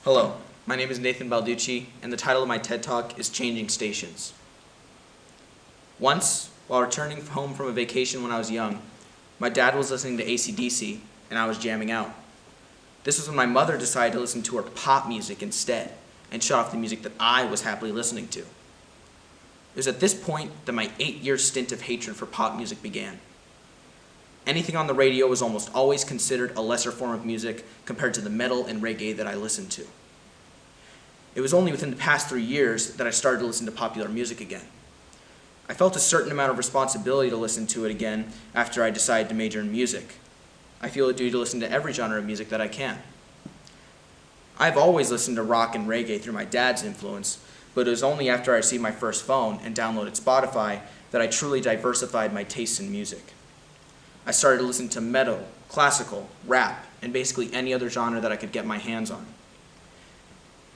Hello, my name is Nathan Balducci, and the title of my TED Talk is Changing Stations. Once, while returning home from a vacation when I was young, my dad was listening to AC/DC, and I was jamming out. This was when my mother decided to listen to her pop music instead, and shut off the music that I was happily listening to. It was at this point that my 8-year stint of hatred for pop music began. Anything on the radio was almost always considered a lesser form of music compared to the metal and reggae that I listened to. It was only within the past 3 years that I started to listen to popular music again. I felt a certain amount of responsibility to listen to it again after I decided to major in music. I feel a duty to listen to every genre of music that I can. I've always listened to rock and reggae through my dad's influence, but it was only after I received my first phone and downloaded Spotify that I truly diversified my tastes in music. I started to listen to metal, classical, rap, and basically any other genre that I could get my hands on.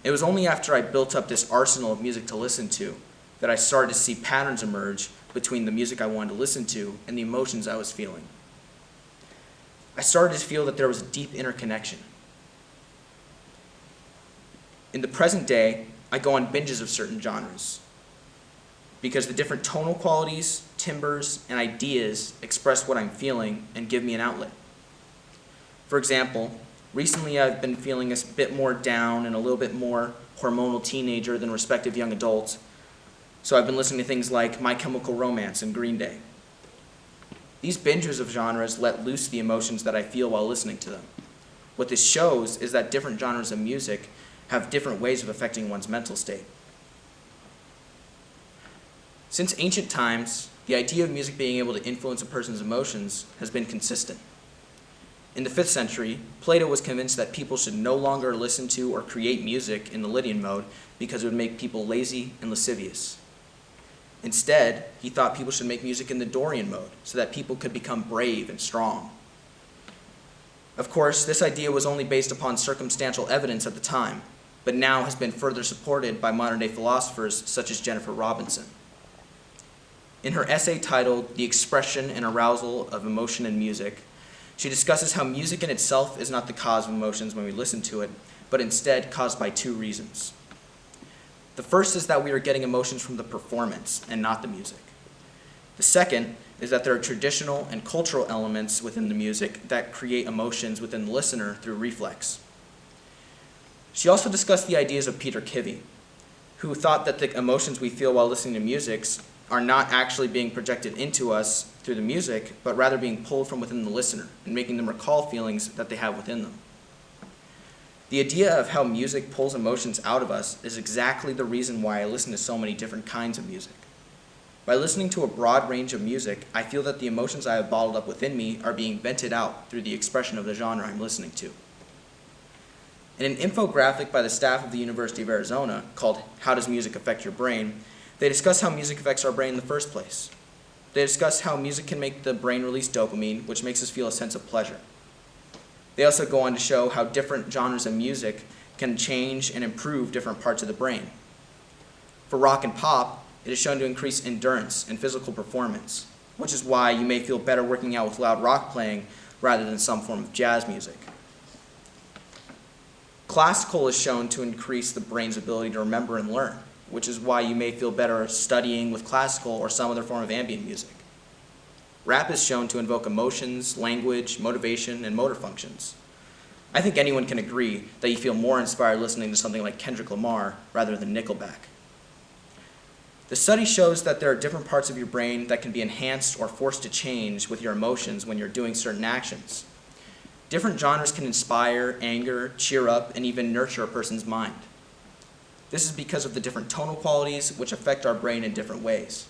It was only after I built up this arsenal of music to listen to that I started to see patterns emerge between the music I wanted to listen to and the emotions I was feeling. I started to feel that there was a deep interconnection. In the present day, I go on binges of certain genres because the different tonal qualities, timbres, and ideas express what I'm feeling and give me an outlet. For example, recently I've been feeling a bit more down and a little bit more hormonal teenager than respective young adults, so I've been listening to things like My Chemical Romance and Green Day. These binges of genres let loose the emotions that I feel while listening to them. What this shows is that different genres of music have different ways of affecting one's mental state. Since ancient times, the idea of music being able to influence a person's emotions has been consistent. In the 5th century, Plato was convinced that people should no longer listen to or create music in the Lydian mode because it would make people lazy and lascivious. Instead, he thought people should make music in the Dorian mode so that people could become brave and strong. Of course, this idea was only based upon circumstantial evidence at the time, but now has been further supported by modern-day philosophers such as Jennifer Robinson. In her essay titled The Expression and Arousal of Emotion in Music, she discusses how music in itself is not the cause of emotions when we listen to it, but instead caused by 2 reasons. The first is that we are getting emotions from the performance and not the music. The second is that there are traditional and cultural elements within the music that create emotions within the listener through reflex. She also discussed the ideas of Peter Kivy, who thought that the emotions we feel while listening to music are not actually being projected into us through the music, but rather being pulled from within the listener and making them recall feelings that they have within them. The idea of how music pulls emotions out of us is exactly the reason why I listen to so many different kinds of music. By listening to a broad range of music, I feel that the emotions I have bottled up within me are being vented out through the expression of the genre I'm listening to. In an infographic by the staff of the University of Arizona called How Does Music Affect Your Brain?, they discuss how music affects our brain in the first place. They discuss how music can make the brain release dopamine, which makes us feel a sense of pleasure. They also go on to show how different genres of music can change and improve different parts of the brain. For rock and pop, it is shown to increase endurance and physical performance, which is why you may feel better working out with loud rock playing rather than some form of jazz music. Classical is shown to increase the brain's ability to remember and learn, which is why you may feel better studying with classical or some other form of ambient music. Rap is shown to invoke emotions, language, motivation, and motor functions. I think anyone can agree that you feel more inspired listening to something like Kendrick Lamar rather than Nickelback. The study shows that there are different parts of your brain that can be enhanced or forced to change with your emotions when you're doing certain actions. Different genres can inspire, anger, cheer up, and even nurture a person's mind. This is because of the different tonal qualities which affect our brain in different ways.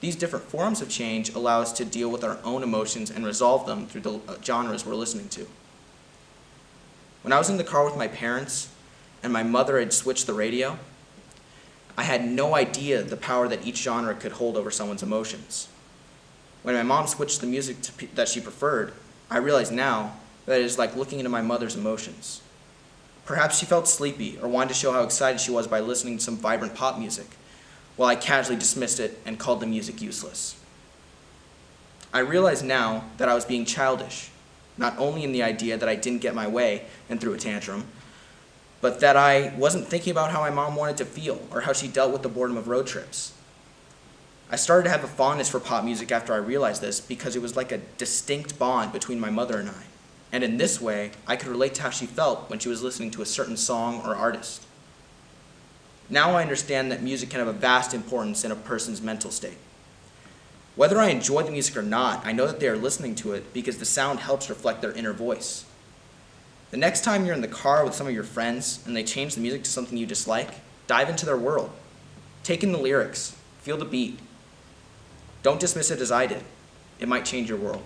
These different forms of change allow us to deal with our own emotions and resolve them through the genres we're listening to. When I was in the car with my parents and my mother had switched the radio, I had no idea the power that each genre could hold over someone's emotions. When my mom switched the music that she preferred, I realize now that it is like looking into my mother's emotions. Perhaps she felt sleepy or wanted to show how excited she was by listening to some vibrant pop music, while I casually dismissed it and called the music useless. I realize now that I was being childish, not only in the idea that I didn't get my way and threw a tantrum, but that I wasn't thinking about how my mom wanted to feel or how she dealt with the boredom of road trips. I started to have a fondness for pop music after I realized this because it was like a distinct bond between my mother and I. And in this way, I could relate to how she felt when she was listening to a certain song or artist. Now I understand that music can have a vast importance in a person's mental state. Whether I enjoy the music or not, I know that they are listening to it because the sound helps reflect their inner voice. The next time you're in the car with some of your friends and they change the music to something you dislike, dive into their world. Take in the lyrics, feel the beat. Don't dismiss it as I did. It might change your world.